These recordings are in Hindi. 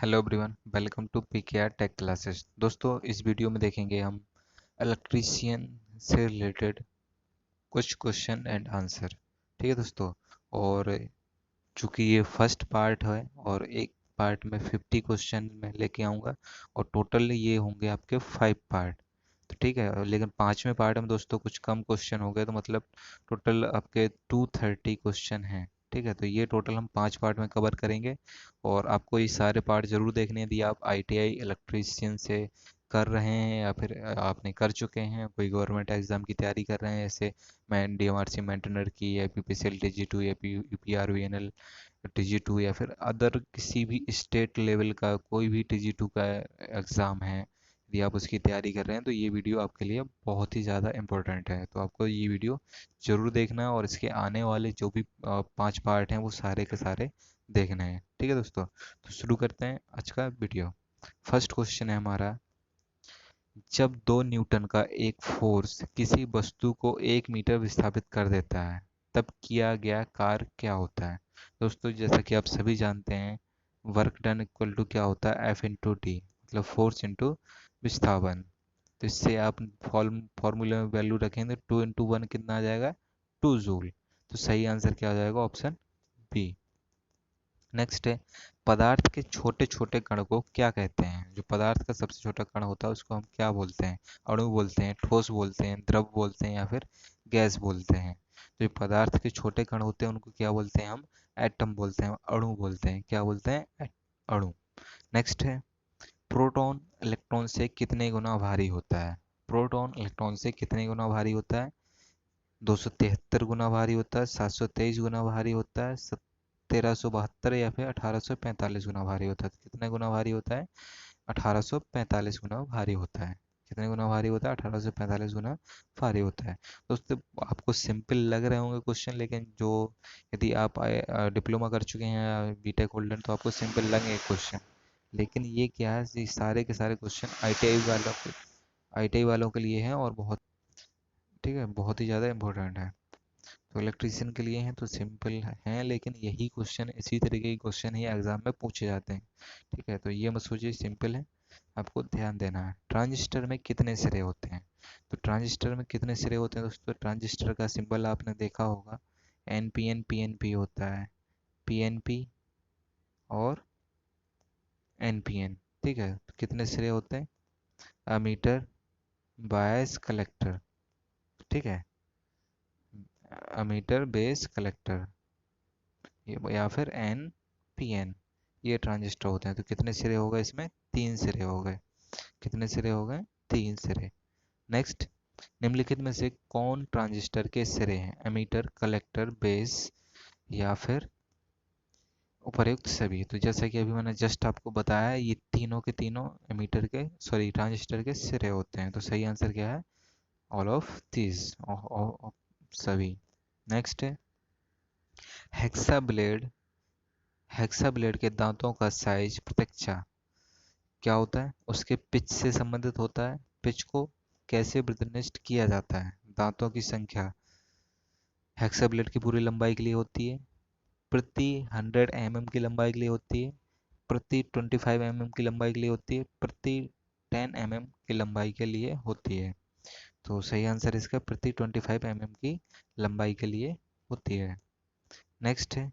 Hello everyone, welcome to PKR tech classes. दोस्तों, इस वीडियो में देखेंगे हम इलेक्ट्रीशियन से रिलेटेड कुछ क्वेश्चन एंड आंसर। ठीक है दोस्तों। और चूंकि ये फर्स्ट पार्ट है और एक पार्ट में 50 क्वेश्चन मैं लेके आऊँगा और टोटल ये होंगे आपके 5 पार्ट। तो ठीक है, लेकिन पांचवें पार्ट में दोस्तों कुछ कम क्वेश्चन हो गए, तो मतलब टोटल आपके 230 क्वेश्चन हैं। ठीक है, तो ये टोटल हम 5 पार्ट में कवर करेंगे और आपको ये सारे पार्ट जरूर देखने हैं यदि आप आईटीआई इलेक्ट्रीशियन से कर रहे हैं या फिर आपने कर चुके हैं, कोई गवर्नमेंट एग्जाम की तैयारी कर रहे हैं, जैसे मैं डीएमआरसी मेंटेनर की या पीपीसीएल टीजी2 या यूपीआरवीएनएल टीजी2 या फिर अदर किसी भी स्टेट लेवल का कोई भी टीजी2 का एग्ज़ाम है, यदि आप उसकी तैयारी कर रहे हैं तो ये वीडियो आपके लिए बहुत ही ज़्यादा इम्पोर्टेंट है। तो आपको ये वीडियो ज़रूर देखना है और इसके आने वाले जो भी 5 पार्ट हैं वो सारे के सारे देखने हैं। ठीक है दोस्तों, तो शुरू करते हैं आज का वीडियो। फर्स्ट क्वेश्चन है हमारा, जब 2 न्यूटन का एक फोर्स किसी वस्तु को 1 मीटर विस्थापित कर देता है तब किया गया कार्य क्या होता है। दोस्तों, जैसा कि आप सभी जानते हैं, वर्क डन इक्वल टू क्या होता है, एफ इंटू टी, मतलब फोर्स इंटू विस्थापन। तो इससे आप फॉर्मूले में वैल्यू रखेंगे, 2 इंटू 1 कितना आ जाएगा, 2 जूल। तो सही आंसर क्या हो जाएगा, ऑप्शन बी। नेक्स्ट है, पदार्थ के छोटे छोटे कण को क्या कहते हैं। जो पदार्थ का सबसे छोटा कण होता है उसको हम क्या बोलते हैं, अणु बोलते हैं, ठोस बोलते हैं, द्रव बोलते हैं या फिर गैस बोलते हैं। तो ये पदार्थ के छोटे कण होते हैं उनको क्या बोलते हैं हम, एटम बोलते हैं, अणु बोलते हैं। क्या बोलते हैं, अणु। नेक्स्ट है, प्रोटॉन इलेक्ट्रॉन से कितने गुना भारी होता है। प्रोटॉन इलेक्ट्रॉन से कितने गुना भारी होता है, 273 गुना भारी होता है, 723 गुना भारी होता है, 1372 या फिर 1845 गुना भारी होता है। तो कितने गुना भारी होता है, 1845 गुना भारी होता है। कितने गुना भारी होता है, 1845 गुना भारी होता है। दोस्तों, आपको सिंपल लग रहे होंगे क्वेश्चन, लेकिन जो यदि आप डिप्लोमा कर चुके हैं या बीटेक होल्डर तो आपको सिंपल लगेंगे क्वेश्चन, लेकिन ये क्या है, ये सारे के सारे क्वेश्चन आईटीआई वालों के लिए हैं और बहुत, ठीक है, बहुत ही ज़्यादा इंपॉर्टेंट है। तो इलेक्ट्रीशियन के लिए हैं तो सिंपल हैं, लेकिन यही क्वेश्चन, इसी तरीके के क्वेश्चन ही एग्जाम में पूछे जाते हैं। ठीक है, तो ये मत सोचिए सिंपल है, आपको ध्यान देना है। ट्रांजिस्टर में कितने सिरे होते हैं। तो ट्रांजिस्टर में कितने सिरे होते हैं दोस्तों, ट्रांजिस्टर का सिंबल आपने देखा होगा, एन पी एन पीएनपी होता है, पीएनपी और एनपीएन। ठीक है, तो कितने सिरे होते हैं, अमीटर, बायस, कलेक्टर। ठीक है, अमीटर, बेस, कलेक्टर या फिर एन पी एन, ये ट्रांजिस्टर होते हैं। तो कितने सिरे हो गए इसमें, 3 सिरे हो गए। कितने सिरे हो गए, 3 सिरे। नेक्स्ट, निम्नलिखित में से कौन ट्रांजिस्टर के सिरे हैं, एमीटर, कलेक्टर, बेस या फिर उपर्युक्त सभी। तो जैसा कि अभी मैंने जस्ट आपको बताया, ये तीनों के तीनों एमीटर के, सॉरी, ट्रांजिस्टर के सिरे होते हैं। तो सही आंसर क्या है, ऑल ऑफ दीज, सभी। नेक्स्ट है, हेक्सा ब्लेड, हेक्सा ब्लेड के दांतों का साइज प्रत्यक्षा क्या होता है, उसके पिच से संबंधित होता है। पिच को कैसे प्रतिनिधित्व किया जाता है, दांतों की संख्या हेक्साब्लेड की पूरी लंबाई के लिए होती है, प्रति 100 mm की लंबाई के लिए होती है, प्रति 25 mm की लंबाई के लिए होती है, प्रति 10 mm की लंबाई के लिए होती है। तो सही आंसर इसका प्रति 25 mm की लंबाई के लिए होती है। नेक्स्ट है,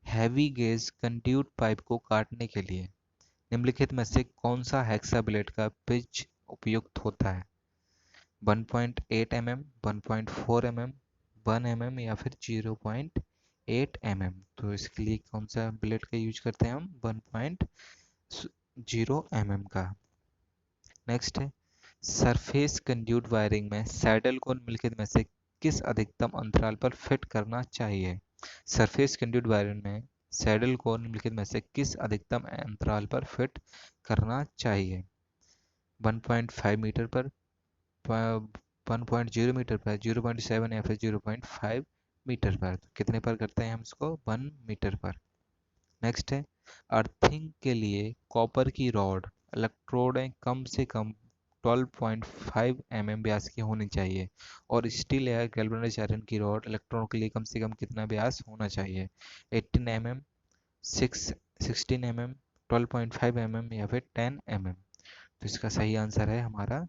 हैवी गेज कंट्यूट पाइप को काटने के लिए निम्नलिखित में से कौन सा हेक्साब्लेड का पिच उपयुक्त होता है, 1.8 mm, 1.4 mm, 1 mm या फिर 0.8 mm। तो इसके लिए कौन सा ब्लेड का यूज करते हैं हम, 1.0 mm का। नेक्स्ट है, सरफेस कंड्यूट वायरिंग में सैडल को निम्नलिखित में से किस अधिकतम अंतराल पर फिट करना चाहिए। सरफेस कंड्यूट वायरिंग में सैडल को निम्नलिखित में से किस अधिकतम अंतराल पर फिट करना चाहिए, 1.5 मीटर पर, 1.0 मीटर पर, 0.7 या फिर 0.5 मीटर पर। तो कितने पर करते हैं हम इसको, 1 मीटर पर। नेक्स्ट है, अर्थिंग के लिए कॉपर की रॉड इलेक्ट्रोडें कम से कम 12.5 mm व्यास की होनी चाहिए और स्टील या गैल्वेनाइज्ड आयरन की रॉड इलेक्ट्रॉन के लिए कम से कम कितना व्यास होना चाहिए, 18 mm, 16 mm, 12.5 mm या फिर 10 mm। तो इसका सही आंसर है हमारा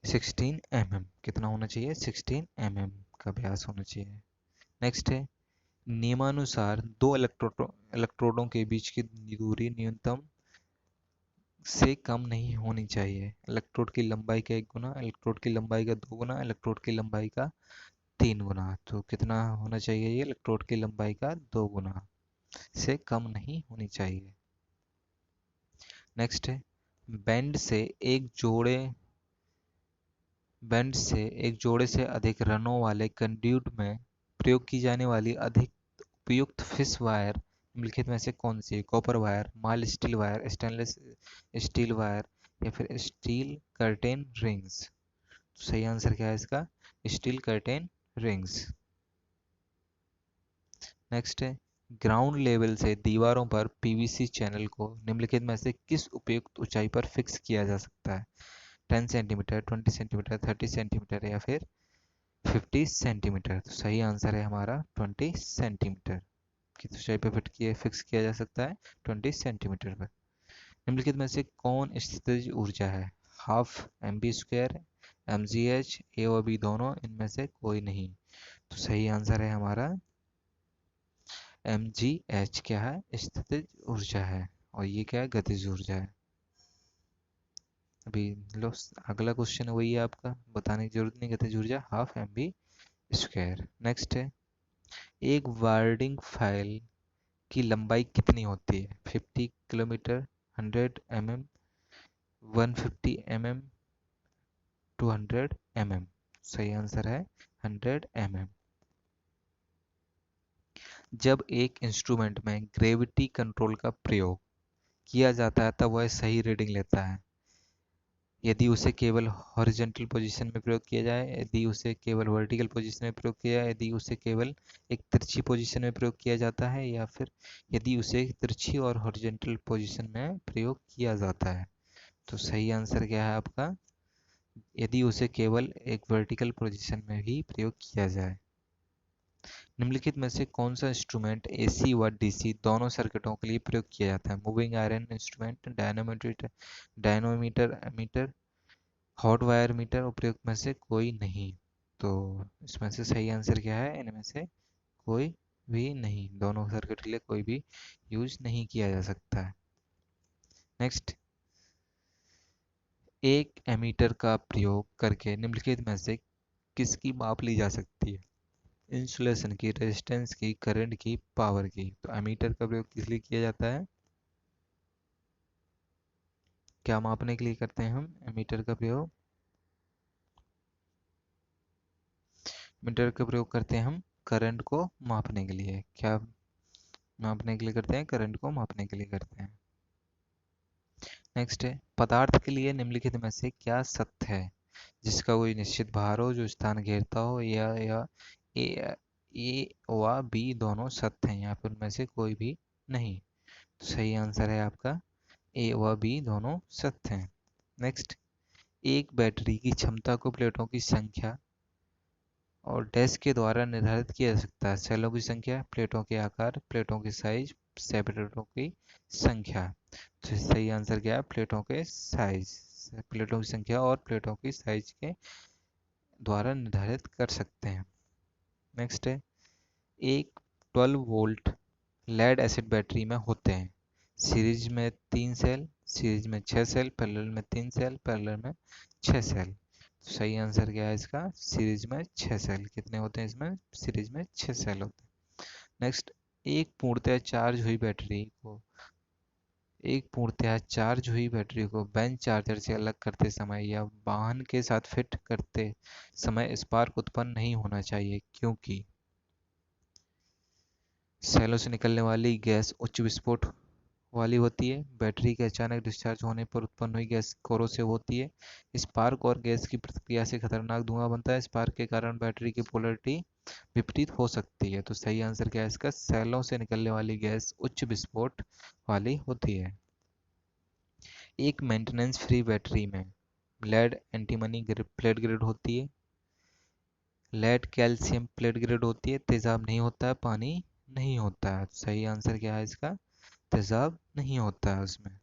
16 mm। कितना होना चाहिए? 16 mm का व्यास होना चाहिए। नेक्स्ट है, नियमानुसार दो इलेक्ट्रोडों के बीच की दूरी न्यूनतम से कम नहीं होनी चाहिए। इलेक्ट्रोड की लंबाई का 1 गुना, इलेक्ट्रोड की लंबाई का 2 गुना, इलेक्ट्रोड की लंबाई का 3 गुना। तो कितना होना चाहिए? ये इलेक्ट्रोड की लंबाई का 2 गुना से कम नहीं होनी चाहिए। नेक्स्ट है, बैंड से एक जोड़े बैंड से एक जोड़े से अधिक रनों वाले कंड्यूट में प्रयोग की जाने वाली अधिक उपयुक्त फिश वायर निम्नलिखित में से कौन सी है? Copper wire, mild steel wire, stainless steel wire या फिर स्टील कर्टेन रिंग्स। तो सही आंसर क्या है इसका? Steel curtain rings. नेक्स्ट है, ग्राउंड लेवल से दीवारों पर पीवीसी चैनल को निम्नलिखित में से किस उपयुक्त ऊंचाई पर फिक्स किया जा सकता है? 10 सेंटीमीटर, 20 सेंटीमीटर, 30 सेंटीमीटर या फिर 50 सेंटीमीटर। तो सही आंसर है हमारा 20 सेंटीमीटर की ऊंचाई पर फिक्स किया जा सकता है 20 सेंटीमीटर पर। निम्नलिखित में से कौन स्थितिज ऊर्जा है? हाफ mv², mgh, ए और बी दोनों, इनमें से कोई नहीं। तो सही आंसर है हमारा mgh। क्या है? स्थितिज ऊर्जा है। और ये क्या है? गतिज ऊर्जा है। अभी लो, अगला क्वेश्चन वही है आपका, बताने की जरूरत नहीं। गतिज ऊर्जा हाफ mv²। नेक्स्ट है, एक वार्डिंग फाइल की लंबाई कितनी होती है? 50 किलोमीटर, 100 mm, 150 mm, 200 mm। सही आंसर है 100 mm। जब एक इंस्ट्रूमेंट में ग्रेविटी कंट्रोल का प्रयोग किया जाता है तब वह सही रीडिंग लेता है यदि उसे केवल हॉरिजॉन्टल पोजीशन में प्रयोग किया जाए, यदि उसे केवल वर्टिकल पोजीशन में प्रयोग किया जाए, यदि उसे केवल एक तिरछी पोजीशन में प्रयोग किया जाता है, या फिर यदि उसे तिरछी और हॉरिजॉन्टल पोजीशन में प्रयोग किया जाता है। तो सही आंसर क्या है आपका? यदि उसे केवल एक वर्टिकल पोजीशन में ही प्रयोग किया जाए। निम्नलिखित में से कौन सा इंस्ट्रूमेंट एसी व डीसी दोनों सर्किटों के लिए प्रयोग किया जाता है? Moving iron instrument, dynamometer, dynamometer meter, hot wire meter. उपयुक्त में से कोई नहीं। तो इसमें से सही आंसर क्या है? इनमें से कोई भी नहीं। दोनों सर्किट के लिए कोई भी यूज नहीं किया जा सकता है। नेक्स्ट, एक एमीटर का प्रयोग करके निम्नलिखित में से किसकी माप ली जा सकती है? इंसुलेशन की, रेजिस्टेंस की, करंट की, पावर की। तो एमीटर का प्रयोग किस लिए किया जाता है? क्या मापने के लिए करते हैं हम एमीटर का प्रयोग? मीटर का प्रयोग करते हैं हम करंट को मापने के लिए। क्या मापने के लिए करते हैं? करंट को मापने के लिए करते हैं। नेक्स्ट है, पदार्थ के लिए निम्नलिखित में से क्या सत्य है जिसका कोई निश्चित भार हो, जो स्थान घेरता हो, या ए ए व बी दोनों सत्य हैं, या फिर उनमें से कोई भी नहीं। तो सही आंसर है आपका ए व बी दोनों सत्य हैं। नेक्स्ट, एक बैटरी की क्षमता को प्लेटों की संख्या और डैश के द्वारा निर्धारित किया जा सकता है। सेलों की संख्या, प्लेटों के आकार, प्लेटों की साइज, सेपरेटरों की संख्या। तो सही आंसर क्या है? प्लेटों के साइज, प्लेटों की संख्या और प्लेटों की साइज के द्वारा निर्धारित कर सकते हैं। नेक्स्ट है, एक 12 वोल्ट लेड एसिड बैटरी में होते हैं सीरीज में 3 सेल, सीरीज में 6 सेल, पैरेलल में 3 सेल, पैरेलल में 6 सेल। तो सही आंसर क्या है इसका? सीरीज में 6 सेल। कितने होते हैं इसमें? सीरीज में 6 सेल होते हैं। नेक्स्ट, एक पूर्णतः चार्ज हुई बैटरी को एक पूर्णतः चार्ज हुई बैटरी को बेंच चार्जर से अलग करते समय या वाहन के साथ फिट करते समय स्पार्क उत्पन्न नहीं होना चाहिए, क्योंकि सेलों से निकलने वाली गैस उच्च विस्फोट वाली होती है, बैटरी के अचानक डिस्चार्ज होने पर उत्पन्न हुई गैस कोरोसिव होती है, स्पार्क और गैस की प्रतिक्रिया से खतरनाक धुआं बनता है, स्पार्क के कारण बैटरी की पोलैरिटी विपरीत हो सकती है। तो सही आंसर क्या है इसका? सेलों से निकलने वाली गैस उच्च विस्फोट वाली होती है। एक मेंटेनेंस फ्री बैटरी में लेड एंटीमनी प्लेट ग्रेड होती है, लेड कैल्शियम प्लेट ग्रेड होती है, तेजाब नहीं होता है, पानी नहीं होता है। सही आंसर क्या है इसका? तेजाब नहीं होता है उसमें।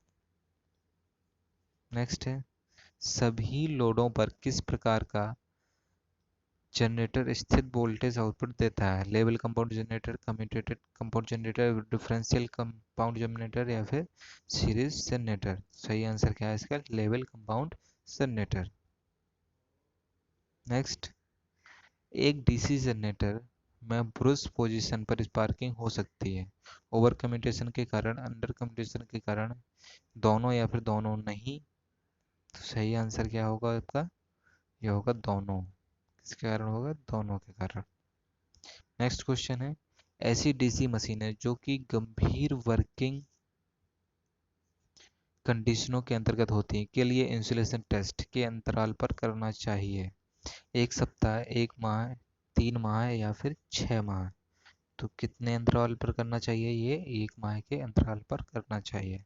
नेक्स्ट है, सभी लोडों पर किस प्रकार का जनरेटर स्थिर वोल्टेज आउटपुट देता है? Level compound generator, commutator compound generator, differential compound generator या फिर सीरीज जनरेटर? सही आंसर क्या है इसका? Level compound generator. नेक्स्ट, एक डीसी जनरेटर में ब्रूस पोजीशन पर स्पार्किंग हो सकती है ओवर कम्यूटेशन के कारण, अंडर कम्यूटेशन के कारण, दोनों या फिर दोनों नहीं? तो सही आंसर क्या होगा आपका? ये होगा दोनों। किसके कारण होगा? दोनों के कारण। नेक्स्ट क्वेश्चन है, ऐसी डीसी मशीनें जो कि गंभीर वर्किंग कंडीशनों के अंतर्गत होती हैं के लिए इंसुलेशन टेस्ट के अंतराल पर करना चाहिए? एक सप्ताह, एक माह, 3 माह या फिर 6 माह? तो कितने अंतराल पर करना चाहिए? ये 1 माह के अंतराल पर करना चाहिए।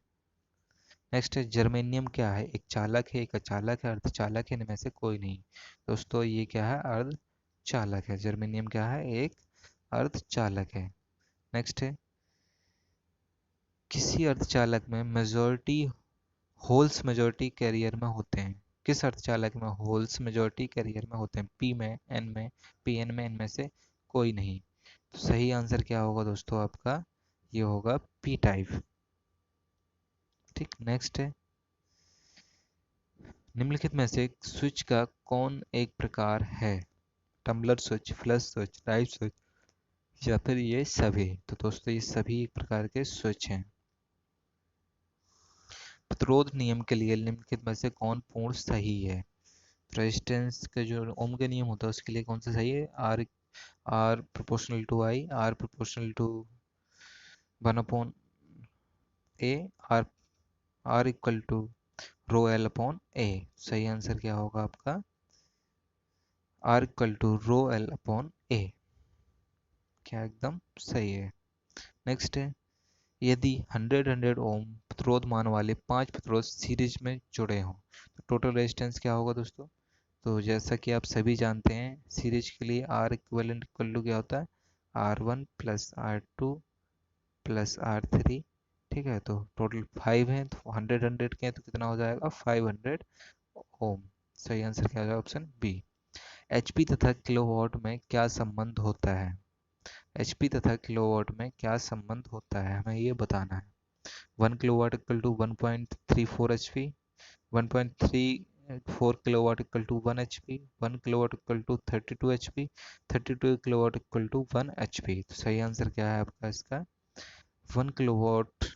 नेक्स्ट है, जर्मेनियम क्या है? एक चालक है, एक अचालक है, अर्धचालक है, इनमें से कोई नहीं? दोस्तों ये क्या है? अर्धचालक है। जर्मेनियम क्या है? एक अर्धचालक है। नेक्स्ट है, किसी अर्धचालक में मेजॉरिटी होल्स मेजॉरिटी कैरियर में होते हैं? किस अर्धचालक में होल्स मेजॉरिटी कैरियर में होते हैं? पी में, एन में, पी एन में, इनमें से कोई नहीं? तो सही आंसर क्या होगा दोस्तों आपका? ये होगा पी टाइप। ठीक। नेक्स्ट है, निम्नलिखित में से स्विच का कौन एक प्रकार है? Tumbler switch, flush switch, light switch या फिर ये सभी? तो दोस्तों ये सभी एक प्रकार के स्विच हैं। प्रतिरोध नियम के लिए निम्नलिखित में से कौन पूर्ण सही है? रेजिस्टेंस का जो ओम का नियम होता है उसके लिए कौन सा सही है? R, R proportional to I, R proportional to 1 upon A, R, R equal to rho L upon A. सही आंसर क्या होगा आपका? R equal to rho L upon A. क्या एकदम सही है। नेक्स्ट है, यदि 100 ओम प्रतिरोध मान वाले 5 प्रतिरोध सीरीज में जुड़े हों तो टोटल रेजिस्टेंस क्या होगा दोस्तों? तो जैसा कि आप सभी जानते हैं, सीरीज के लिए आर इक्वलेंट इक्वल टू क्या होता है? R1 plus R2 plus R3। ठीक है, तो टोटल 5 है, तो 100 के हैं तो कितना हो जाएगा? 500 ओम। सही आंसर क्या होगा? Option B. एचपी तथा किलोवाट में क्या संबंध होता है? एचपी तथा किलोवाट में क्या संबंध होता है, हमें ये बताना है। 1 kilowatt equal to 1.34 H P, 1.34 kilowatt equal to 1 H P, 1 kilowatt equal to 32 H P, 32 kilowatt equal to 1 H P. तो सही आंसर क्या है आपका इसका? 1 kilowatt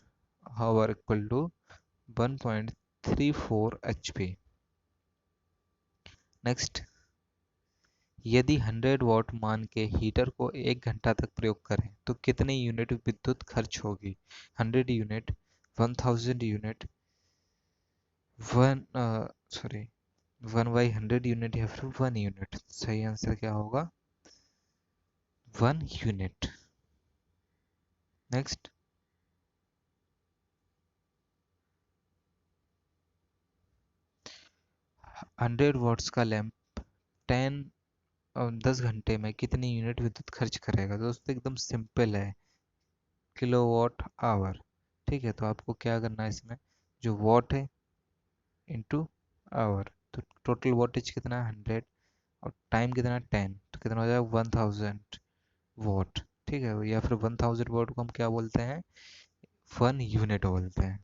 hour equal to 1.34 H P. Next, यदि 100 वाट मान के हीटर को 1 घंटा तक प्रयोग करें तो कितने यूनिट विद्युत खर्च होगी? 100 unit, 1000 unit, one sorry 1/100 unit या फिर 1 यूनिट? सही आंसर क्या होगा? 1 यूनिट। नेक्स्ट, 100 वाट्स का लैंप 10 घंटे में कितनी यूनिट विद्युत खर्च करेगा? दोस्तों एकदम सिंपल है, किलोवाट आवर। ठीक है, तो आपको क्या करना है इसमें, जो वॉट है इंटू आवर, तो टोटल वोल्टेज कितना? 100 और टाइम कितना? 10, तो कितना हो जाएगा? 1000 वॉट। ठीक है, या फिर 1000 वॉट को हम क्या बोलते हैं? 1 यूनिट बोलते हैं।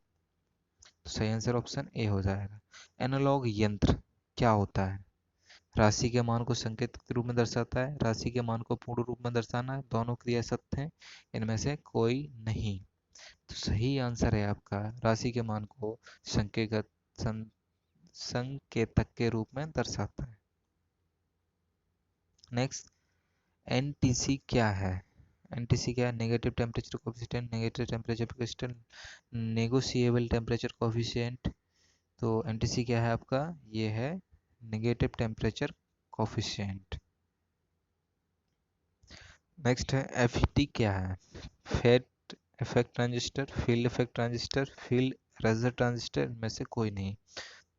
तो सही आंसर ऑप्शन ए हो जाएगा। एनालॉग यंत्र क्या होता है? राशि के मान को संकेत के रूप में दर्शाता है, राशि के मान को पूर्ण रूप में दर्शाना है, दोनों क्रिया सत्य हैं, इनमें से कोई नहीं? तो सही आंसर है आपका, राशि के मान को संकेतक संकेतक के रूप में दर्शाता है। नेक्स्ट, एनटीसी क्या है? एनटीसी क्या है? Negative temperature coefficient, negative temperature coefficient, negotiable temperature coefficient. तो एनटीसी क्या है आपका? ये है नेगेटिव टेम्परेचर कोफिशिएंट। नेक्स्ट है, एफईटी क्या है? FET effect transistor, field effect transistor, field razor transistor, इनमें से कोई नहीं?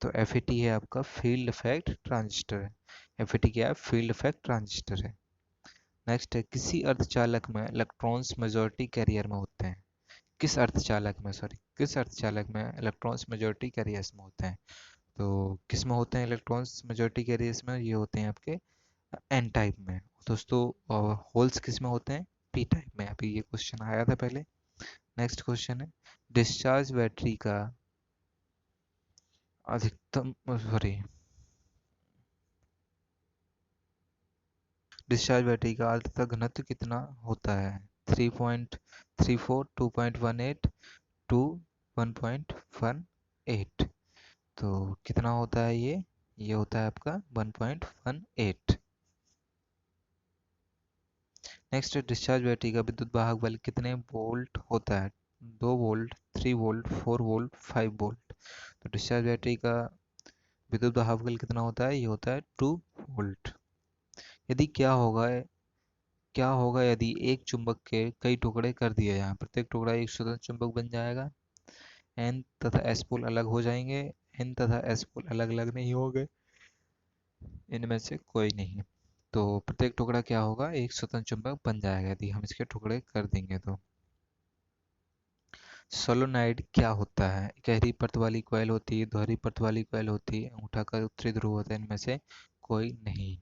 तो एफईटी है आपका फील्ड इफेक्ट ट्रांजिस्टर है। एफईटी क्या है? फील्ड इफेक्ट ट्रांजिस्टर है। नेक्स्ट है, किसी अर्धचालक में इलेक्ट्रॉन्स मेजॉरिटी कैरियर में होते हैं? किस अर्धचालक में इलेक्ट्रॉन्स मेजॉरिटी कैरियर्स में होते हैं? तो किस में होते हैं इलेक्ट्रॉन्स मेजॉरिटी कैरियर्स में? ये होते हैं आपके एन टाइप में। दोस्तों होल्स किस में होते हैं? पी टाइप में। अभी ये क्वेश्चन आया था पहले। नेक्स्ट क्वेश्चन है, डिस्चार्ज बैटरी का अधिकतम सॉरी डिस्चार्ज बैटरी का आर्द्रता घनत्व कितना होता है? 3.34, 2.18, 1.18। तो कितना होता है ये होता है आपका 1.18। नेक्स्ट, डिस्चार्ज बैटरी का विद्युत वाहक बल कितने वोल्ट होता है? 2 वोल्ट, 3 वोल्ट, 4 वोल्ट, 5 वोल्ट। तो डिस्चार्ज बैटरी का विद्युत वाहक बल कितना होता है? ये होता है 2 वोल्ट। यदि क्या होगा यदि एक चुंबक के कई टुकड़े कर दिए जाएं? प्रत्येक टुकड़ा एक स्वतंत्र चुंबक बन जाएगा। एन तथा एस पोल अलग हो जाएंगे। एन तथा एस पोल अलग अलग नहीं होंगे, इनमें से कोई नहीं। तो प्रत्येक टुकड़ा क्या होगा? एक स्वतंत्र चुंबक बन जाएगा यदि हम इसके टुकड़े कर देंगे तो। सोलोनाइड क्या होता है? गहरी परत वाली कॉइल होती है, दोहरी परत वाली कॉइल होती है, अंगूठा का उत्तरी ध्रुव होता है, इनमें से कोई नहीं।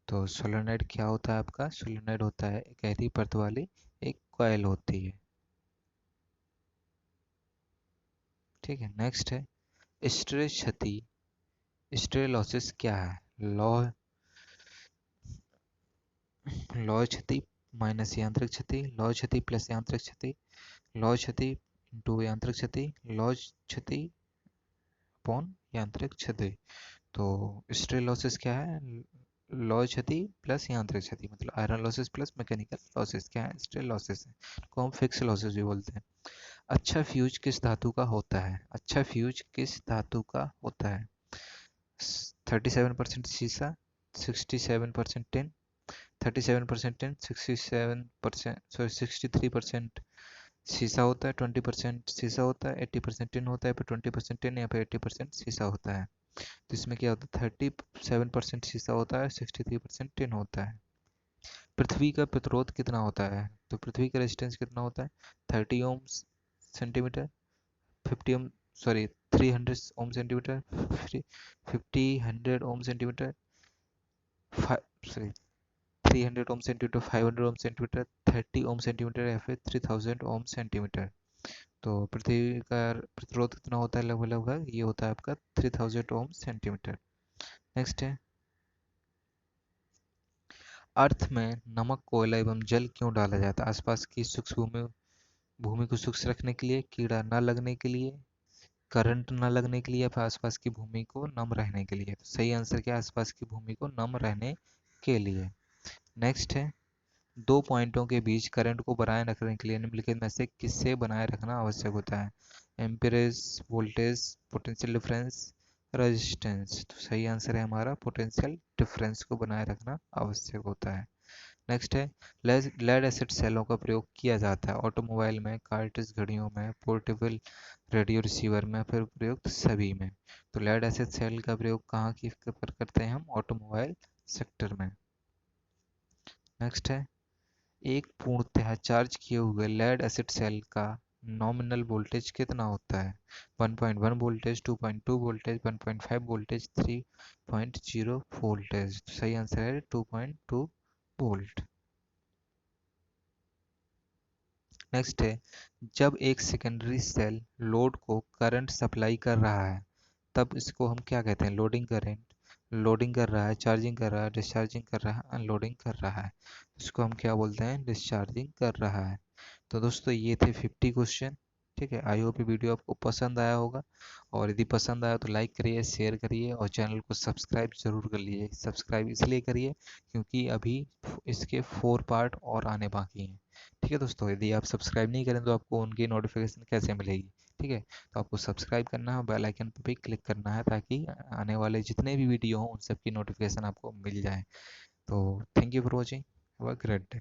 तो सोलोनाइड क्या होता है आपका? सोलोनाइड होता है गहरी परत वाली एक कॉइल होती है। ठीक है, नेक्स्ट है, स्ट्रे क्षति, स्ट्रे लॉसेस क्या है? लॉ लॉ क्षति माइनस यांत्रिक क्षति, लॉ क्षति प्लस यांत्रिक क्षति, लॉ क्षति इंटू यांत्रिक क्षति, लॉ क्षति अपॉन यांत्रिक क्षति। तो स्ट्रे लॉसेस क्या है? लॉ क्षति प्लस यांत्रिक क्षति, मतलब iron losses plus mechanical losses क्या है? स्ट्रे लॉसेस है, को हम फिक्स लॉसेस भी बोलते हैं। अच्छा फ्यूज किस धातु का होता है? अच्छा फ्यूज किस धातु का होता है? 37% शीशा, 67% टिन, 37% टिन, 67% सॉरी 63% शीशा होता है, 20% शीशा होता है, 80% टिन होता है, फिर 20% टिन या फिर 80% शीशा होता है। तो इसमें क्या होता है? 37% शीशा होता है, 63% टिन होता है। पृथ्वी का प्रतिरोध कितना होता है? तो पृथ्वी का रेजिस्टेंस कितना होता है? 30 ओम सेंटीमीटर, 50 ओम सॉरी 300 ओम सेंटीमीटर, 50 ओम सेंटीमीटर, सॉरी 300 ओम सेंटीमीटर, 500 ओम सेंटीमीटर, 30 ओम सेंटीमीटर या फिर 3000 ओम सेंटीमीटर। तो पृथ्वी का प्रतिरोध कितना होता है? लगभग लगभग ये होता है आपका 3000 ओम सेंटीमीटर। नेक्स्ट है, अर्थ में नमक, कोयला एवं जल क्यों डाला जाता है? आसपास की सूक्ष्म भूमि को शुष्क रखने के लिए, कीड़ा न लगने के लिए, करंट न लगने के लिए, या फिर आसपास की भूमि को नम रहने के लिए? तो सही आंसर क्या है? आसपास की भूमि को नम रहने के लिए। नेक्स्ट है, दो पॉइंटों के बीच करंट को बनाए रखने के लिए निम्नलिखित में से किससे बनाए रखना आवश्यक होता है? Amperage, voltage, potential difference, resistance. तो सही आंसर है हमारा पोटेंशियल डिफरेंस को बनाए रखना आवश्यक होता है। नेक्स्ट है, लेड एसिड सेलों का प्रयोग किया जाता है ऑटोमोबाइल में, कार्ट्रिज घड़ियों में, पोर्टेबल रेडियो रिसीवर में, फिर प्रयुक्त सभी में। तो लेड एसिड सेल का प्रयोग कहाँ की पर करते हैं हम? ऑटोमोबाइल सेक्टर में। नेक्स्ट है, एक पूर्णतः चार्ज किए हुए लेड एसिड सेल का नॉमिनल वोल्टेज कितना होता है? 1.1 वोल्टेज, 2.2 वोल्टेज, 1.5 वोल्टेज, 3.0 वोल्टेज। तो सही आंसर है 2.2 वोल्ट। नेक्स्ट है, जब एक सेकेंडरी सेल लोड को करंट सप्लाई कर रहा है तब इसको हम क्या कहते हैं? Loading current. लोडिंग कर रहा है, चार्जिंग कर रहा है, डिस्चार्जिंग कर रहा है, अनलोडिंग कर रहा है, इसको हम क्या बोलते हैं? डिस्चार्जिंग कर रहा है। तो दोस्तों ये थे 50 क्वेश्चन। ठीक है, आई होप ये वीडियो आपको पसंद आया होगा, और यदि पसंद आया तो लाइक करिए, शेयर करिए और चैनल को सब्सक्राइब जरूर कर लीजिए। सब्सक्राइब इसलिए करिए क्योंकि अभी इसके 4 पार्ट और आने बाकी हैं। ठीक है दोस्तों, यदि आप सब्सक्राइब नहीं करें तो आपको उनकी नोटिफिकेशन कैसे मिलेगी? ठीक है, तो आपको सब्सक्राइब करना है, बेल आइकन पर भी क्लिक करना है ताकि आने वाले जितने भी वीडियो हों उन सब की नोटिफिकेशन आपको मिल जाए। तो thank you for watching, have a great day.